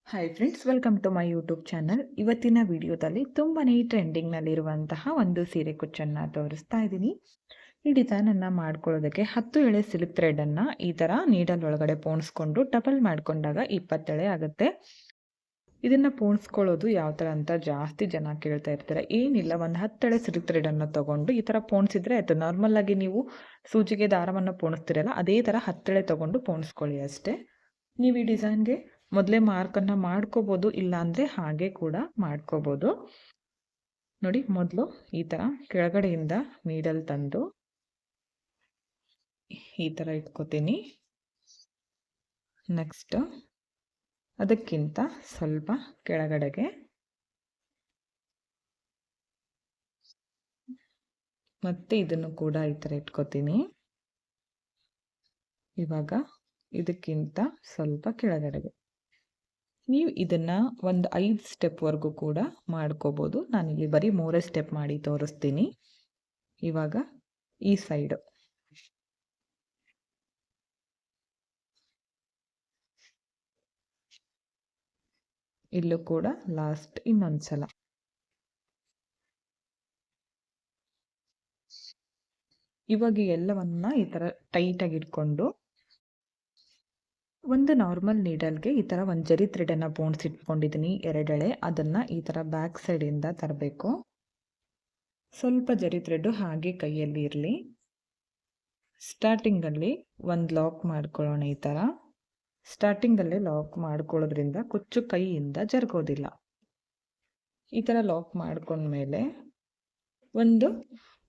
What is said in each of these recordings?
Hi friends, welcome to my YouTube channel. ಇವತ್ತಿನ ವಿಡಿಯೋದಲ್ಲಿ ತುಂಬಾನೇ ಟ್ರೆಂಡಿಂಗ್ನಲ್ಲಿರುವಂತಹ ಒಂದು ಸೀರೆ ಕುಚ್ಚನ್ನು ತೋರಿಸ್ತಾ ಇದ್ದೀನಿ. ಈ ಡಿಸೈನನ್ನು ಮಾಡ್ಕೊಳ್ಳೋದಕ್ಕೆ 10 ಎಳೆ ಸಿಲ್ಕ್ ಥ್ರೆಡನ್ನು ಈ ಥರ ನೀಡಲ್ ಒಳಗಡೆ ಪೋಣಿಸ್ಕೊಂಡು ಡಬಲ್ ಮಾಡ್ಕೊಂಡಾಗ 20 ಎಳೆ ಆಗುತ್ತೆ. ಇದನ್ನು ಪೋಣಿಸ್ಕೊಳ್ಳೋದು ಯಾವ ಥರ ಅಂತ ಜಾಸ್ತಿ ಜನ ಕೇಳ್ತಾ ಇರ್ತಾರೆ. ಏನಿಲ್ಲ, ಒಂದು 10 ಎಳೆ ಸಿಲ್ಕ್ ಥ್ರೆಡನ್ನು ತೊಗೊಂಡು ಈ ಥರ ಪೋಣಿಸಿದ್ರೆ ಆಯಿತು. ನಾರ್ಮಲ್ಲಾಗಿ ನೀವು ಸೂಜಿಗೆ ದಾರವನ್ನು ಪೋಣಿಸ್ತಿರಲ್ಲ, ಅದೇ ಥರ 10 ಎಳೆ ತೊಗೊಂಡು ಪೋಣಿಸ್ಕೊಳ್ಳಿ ಅಷ್ಟೇ. ನೀವು ಈ ಡಿಸೈನ್ಗೆ ಮೊದಲೇ ಮಾರ್ಕನ್ನು ಮಾಡ್ಕೋಬೋದು, ಇಲ್ಲಾಂದರೆ ಹಾಗೆ ಕೂಡ ಮಾಡ್ಕೋಬೋದು. ನೋಡಿ, ಮೊದಲು ಈ ಥರ ಕೆಳಗಡೆಯಿಂದ ನೀಡಲ್ ತಂದು ಈ ಥರ ಇಟ್ಕೋತೀನಿ. ನೆಕ್ಸ್ಟ್ ಅದಕ್ಕಿಂತ ಸ್ವಲ್ಪ ಕೆಳಗಡೆಗೆ ಮತ್ತೆ ಇದನ್ನು ಕೂಡ ಈ ಥರ ಇಟ್ಕೋತೀನಿ. ಇವಾಗ ಇದಕ್ಕಿಂತ ಸ್ವಲ್ಪ ಕೆಳಗಡೆಗೆ ನೀವು ಇದನ್ನು ಒಂದು 5 ಸ್ಟೆಪ್ವರೆಗೂ ಕೂಡ ಮಾಡ್ಕೋಬೋದು. ನಾನಿಲ್ಲಿ ಬರೀ 3 ಸ್ಟೆಪ್ ಮಾಡಿ ತೋರಿಸ್ತೀನಿ. ಇವಾಗ ಈ ಸೈಡು ಇಲ್ಲೂ ಕೂಡ ಲಾಸ್ಟ್ ಇನ್ನೊಂದು ಸಲ. ಇವಾಗ ಎಲ್ಲವನ್ನ ಈ ಥರ ಟೈಟಾಗಿ ಇಟ್ಕೊಂಡು ಒಂದು ನಾರ್ಮಲ್ ನೀಡಲ್ಗೆ ಈ ಥರ ಒಂದು ಜರಿ ಥ್ರೆಡನ್ನು ಪೋಣಿಸಿಟ್ಕೊಂಡಿದ್ದೀನಿ 2 ಎಳೆ. ಅದನ್ನು ಈ ಥರ ಬ್ಯಾಕ್ ಸೈಡಿಂದ ತರಬೇಕು. ಸ್ವಲ್ಪ ಜರಿ ಥ್ರೆಡ್ಡು ಹಾಗೆ ಕೈಯಲ್ಲಿ ಇರಲಿ. ಸ್ಟಾರ್ಟಿಂಗಲ್ಲಿ ಒಂದು ಲಾಕ್ ಮಾಡ್ಕೊಳ್ಳೋಣ. ಈ ಥರ ಸ್ಟಾರ್ಟಿಂಗಲ್ಲೇ ಲಾಕ್ ಮಾಡ್ಕೊಳ್ಳೋದ್ರಿಂದ ಕುಚ್ಚು ಕೈಯಿಂದ ಜರುಗೋದಿಲ್ಲ. ಈ ಥರ ಲಾಕ್ ಮಾಡ್ಕೊಂಡ್ಮೇಲೆ ಒಂದು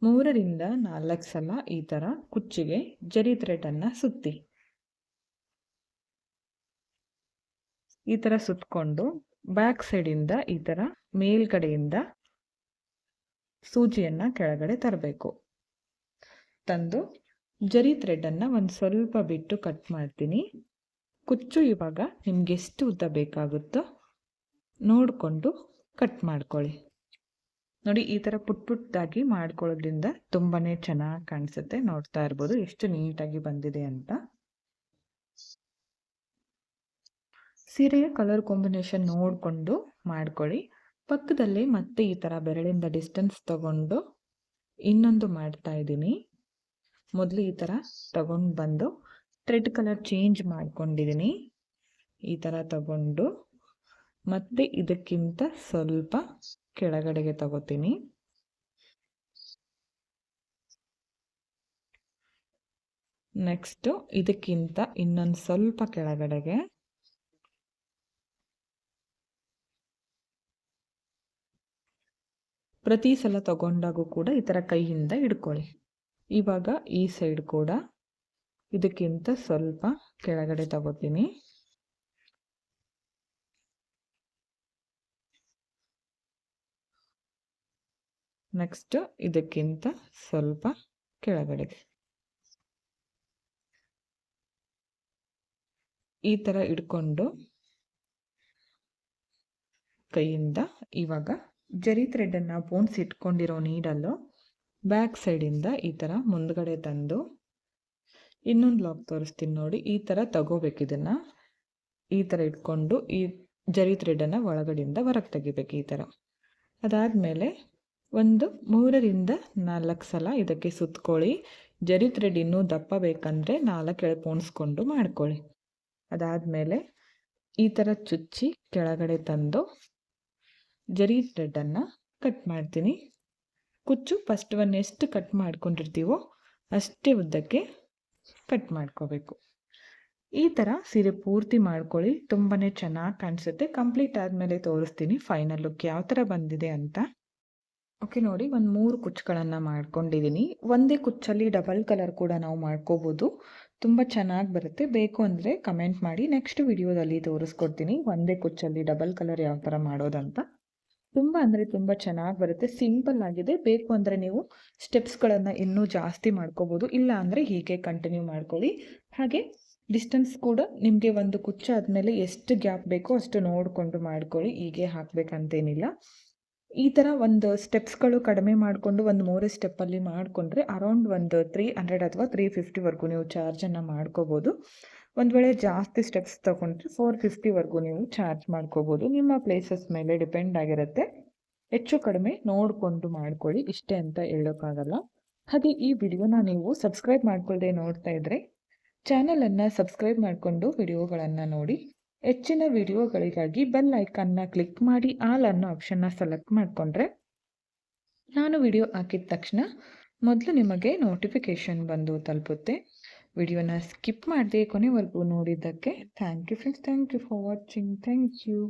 3 ರಿಂದ 4 ಸಲ ಈ ಥರ ಕುಚ್ಚಿಗೆ ಜರಿ ಥ್ರೆಡನ್ನು ಸುತ್ತಿ. ಈ ಥರ ಸುತ್ತಕೊಂಡು ಬ್ಯಾಕ್ ಸೈಡಿಂದ ಈ ಥರ ಮೇಲ್ಗಡೆಯಿಂದ ಸೂಜಿಯನ್ನು ಕೆಳಗಡೆ ತರಬೇಕು. ತಂದು ಜರಿ ಥ್ರೆಡನ್ನು ಒಂದು ಸ್ವಲ್ಪ ಬಿಟ್ಟು ಕಟ್ ಮಾಡ್ತೀನಿ. ಕುಚ್ಚು ಇವಾಗ ನಿಮ್ಗೆ ಎಷ್ಟು ಉದ್ದ ಬೇಕಾಗುತ್ತೋ ನೋಡಿಕೊಂಡು ಕಟ್ ಮಾಡ್ಕೊಳ್ಳಿ. ನೋಡಿ, ಈ ಥರ ಪುಟ್ಟಾಗಿ ಮಾಡ್ಕೊಳ್ಳೋದ್ರಿಂದ ತುಂಬಾ ಚೆನ್ನಾಗಿ ಕಾಣಿಸುತ್ತೆ. ನೋಡ್ತಾ ಇರ್ಬೋದು ಎಷ್ಟು ನೀಟಾಗಿ ಬಂದಿದೆ ಅಂತ. ಸೀರೆಯ ಕಲರ್ ಕಾಂಬಿನೇಷನ್ ನೋಡಿಕೊಂಡು ಮಾಡ್ಕೊಳ್ಳಿ. ಪಕ್ಕದಲ್ಲೇ ಮತ್ತೆ ಈ ಥರ ಬೆರಳಿಂದ ಡಿಸ್ಟೆನ್ಸ್ ತಗೊಂಡು ಇನ್ನೊಂದು ಮಾಡ್ತಾ ಇದ್ದೀನಿ. ಮೊದಲು ಈ ಥರ ತಗೊಂಡು ಬಂದು ಥ್ರೆಡ್ ಕಲರ್ ಚೇಂಜ್ ಮಾಡ್ಕೊಂಡಿದ್ದೀನಿ. ಈ ಥರ ತಗೊಂಡು ಮತ್ತೆ ಇದಕ್ಕಿಂತ ಸ್ವಲ್ಪ ಕೆಳಗಡೆಗೆ ತಗೋತೀನಿ. ನೆಕ್ಸ್ಟು ಇದಕ್ಕಿಂತ ಇನ್ನೊಂದು ಸ್ವಲ್ಪ ಕೆಳಗಡೆಗೆ ಪ್ರತಿ ಸಲ ತಗೊಂಡಾಗೂ ಕೂಡ ಈ ಥರ ಕೈಯಿಂದ ಹಿಡ್ಕೊಳ್ಳಿ. ಇವಾಗ ಈ ಸೈಡ್ ಕೂಡ ಇದಕ್ಕಿಂತ ಸ್ವಲ್ಪ ಕೆಳಗಡೆ ತಗೋತೀನಿ. ನೆಕ್ಸ್ಟ್ ಇದಕ್ಕಿಂತ ಸ್ವಲ್ಪ ಕೆಳಗಡೆಗೆ ಈ ಥರ ಇಟ್ಕೊಂಡು ಕೈಯಿಂದ ಇವಾಗ ಜರಿ ಥ್ರೆಡನ್ನು ಪೋಣಿಸಿಟ್ಕೊಂಡಿರೋ ನೀಡಲ್ಲು ಬ್ಯಾಕ್ ಸೈಡಿಂದ ಈ ಥರ ಮುಂದ್ಗಡೆ ತಂದು ಇನ್ನೊಂದು ಲಾಕ್ ತೋರಿಸ್ತೀನಿ ನೋಡಿ. ಈ ಥರ ತಗೋಬೇಕು. ಇದನ್ನು ಈ ಥರ ಇಟ್ಕೊಂಡು ಈ ಜರಿ ಥ್ರೆಡನ್ನು ಒಳಗಡೆಯಿಂದ ಹೊರಗೆ ತೆಗಿಬೇಕು ಈ ಥರ. ಅದಾದಮೇಲೆ ಒಂದು 3 ರಿಂದ 4 ಸಲ ಇದಕ್ಕೆ ಸುತ್ಕೊಳ್ಳಿ. ಜರಿ ಥ್ರೆಡ್ ಇನ್ನೂ ದಪ್ಪ ಬೇಕಂದರೆ 4 ಎಳೆ ಪೋಣಿಸ್ಕೊಂಡು ಮಾಡ್ಕೊಳ್ಳಿ. ಅದಾದಮೇಲೆ ಈ ಥರ ಚುಚ್ಚಿ ಕೆಳಗಡೆ ತಂದು ಜರಿ ಥ್ರೆಡನ್ನು ಕಟ್ ಮಾಡ್ತೀನಿ. ಕುಚ್ಚು ಫಸ್ಟ್ ಎಷ್ಟು ಕಟ್ ಮಾಡ್ಕೊಂಡಿರ್ತೀವೋ ಅಷ್ಟೇ ಉದ್ದಕ್ಕೆ ಕಟ್ ಮಾಡ್ಕೋಬೇಕು. ಈ ಥರ ಸೀರೆ ಪೂರ್ತಿ ಮಾಡ್ಕೊಳ್ಳಿ, ತುಂಬಾ ಚೆನ್ನಾಗಿ ಕಾಣಿಸುತ್ತೆ. ಕಂಪ್ಲೀಟ್ ಆದಮೇಲೆ ತೋರಿಸ್ತೀನಿ ಫೈನಲ್ ಲುಕ್ ಯಾವ ಥರ ಬಂದಿದೆ ಅಂತ. ಓಕೆ, ನೋಡಿ, ಒಂದು 3 ಕುಚ್ಚುಗಳನ್ನು ಮಾಡ್ಕೊಂಡಿದ್ದೀನಿ. ಒಂದೇ ಕುಚ್ಚಲ್ಲಿ ಡಬಲ್ ಕಲರ್ ಕೂಡ ನಾವು ಮಾಡ್ಕೋಬೋದು, ತುಂಬ ಚೆನ್ನಾಗಿ ಬರುತ್ತೆ. ಬೇಕು ಅಂದರೆ ಕಮೆಂಟ್ ಮಾಡಿ, ನೆಕ್ಸ್ಟ್ ವಿಡಿಯೋದಲ್ಲಿ ತೋರಿಸ್ಕೊಡ್ತೀನಿ ಒಂದೇ ಕುಚ್ಚಲ್ಲಿ ಡಬಲ್ ಕಲರ್ ಯಾವ ಥರ ಮಾಡೋದಂತ. ತುಂಬ ಅಂದರೆ ತುಂಬ ಚೆನ್ನಾಗಿ ಬರುತ್ತೆ. ಸಿಂಪಲ್ ಆಗಿದೆ. ಬೇಕು ಅಂದರೆ ನೀವು ಸ್ಟೆಪ್ಸ್ಗಳನ್ನು ಇನ್ನೂ ಜಾಸ್ತಿ ಮಾಡ್ಕೋಬೋದು, ಇಲ್ಲ ಅಂದರೆ ಹೀಗೆ ಕಂಟಿನ್ಯೂ ಮಾಡ್ಕೊಳ್ಳಿ. ಹಾಗೆ ಡಿಸ್ಟೆನ್ಸ್ ಕೂಡ ನಿಮಗೆ ಒಂದು ಕುಚ್ಚಾದಮೇಲೆ ಎಷ್ಟು ಗ್ಯಾಪ್ ಬೇಕೋ ಅಷ್ಟು ನೋಡಿಕೊಂಡು ಮಾಡ್ಕೊಳ್ಳಿ. ಹೀಗೆ ಹಾಕಬೇಕಂತೇನಿಲ್ಲ. ಈ ಥರ ಒಂದು ಸ್ಟೆಪ್ಸ್ಗಳು ಕಡಿಮೆ ಮಾಡಿಕೊಂಡು ಒಂದು 3 ಸ್ಟೆಪ್ಪಲ್ಲಿ ಮಾಡಿಕೊಂಡ್ರೆ ಅರೌಂಡ್ ಒಂದು 300 ಅಥವಾ 350ವರೆಗೂ ನೀವು ಚಾರ್ಜನ್ನು ಮಾಡ್ಕೋಬೋದು. ಒಂದು ವೇಳೆ ಜಾಸ್ತಿ ಸ್ಟೆಪ್ಸ್ ತೊಗೊಂಡ್ರೆ 450ವರೆಗೂ ನೀವು ಚಾರ್ಜ್ ಮಾಡ್ಕೋಬೋದು. ನಿಮ್ಮ ಪ್ಲೇಸಸ್ ಮೇಲೆ ಡಿಪೆಂಡ್ ಆಗಿರುತ್ತೆ. ಹೆಚ್ಚು ಕಡಿಮೆ ನೋಡಿಕೊಂಡು ಮಾಡ್ಕೊಳ್ಳಿ, ಇಷ್ಟೇ ಅಂತ ಹೇಳೋಕ್ಕಾಗಲ್ಲ. ಹಾಗೆ ಈ ವಿಡಿಯೋನ ನೀವು ಸಬ್ಸ್ಕ್ರೈಬ್ ಮಾಡ್ಕೊಳ್ಳದೆ ನೋಡ್ತಾ ಇದ್ದರೆ ಚಾನಲನ್ನು ಸಬ್ಸ್ಕ್ರೈಬ್ ಮಾಡಿಕೊಂಡು ವಿಡಿಯೋಗಳನ್ನು ನೋಡಿ. ಹೆಚ್ಚಿನ ವಿಡಿಯೋಗಳಿಗಾಗಿ ಬೆಲ್ ಐಕನ್ನ ಕ್ಲಿಕ್ ಮಾಡಿ ಆಲ್ ಅನ್ನೋ ಆಪ್ಷನ್ನ ಸೆಲೆಕ್ಟ್ ಮಾಡಿಕೊಂಡ್ರೆ ನಾನು ವಿಡಿಯೋ ಹಾಕಿದ ತಕ್ಷಣ ಮೊದಲು ನಿಮಗೆ ನೋಟಿಫಿಕೇಷನ್ ಬಂದು ತಲುಪುತ್ತೆ. ವಿಡಿಯೋನ ಸ್ಕಿಪ್ ಮಾಡದೆ ಕೊನೆವರೆಗೂ ನೋಡಿದ್ದಕ್ಕೆ thank you friends. Thank you for watching. Thank you.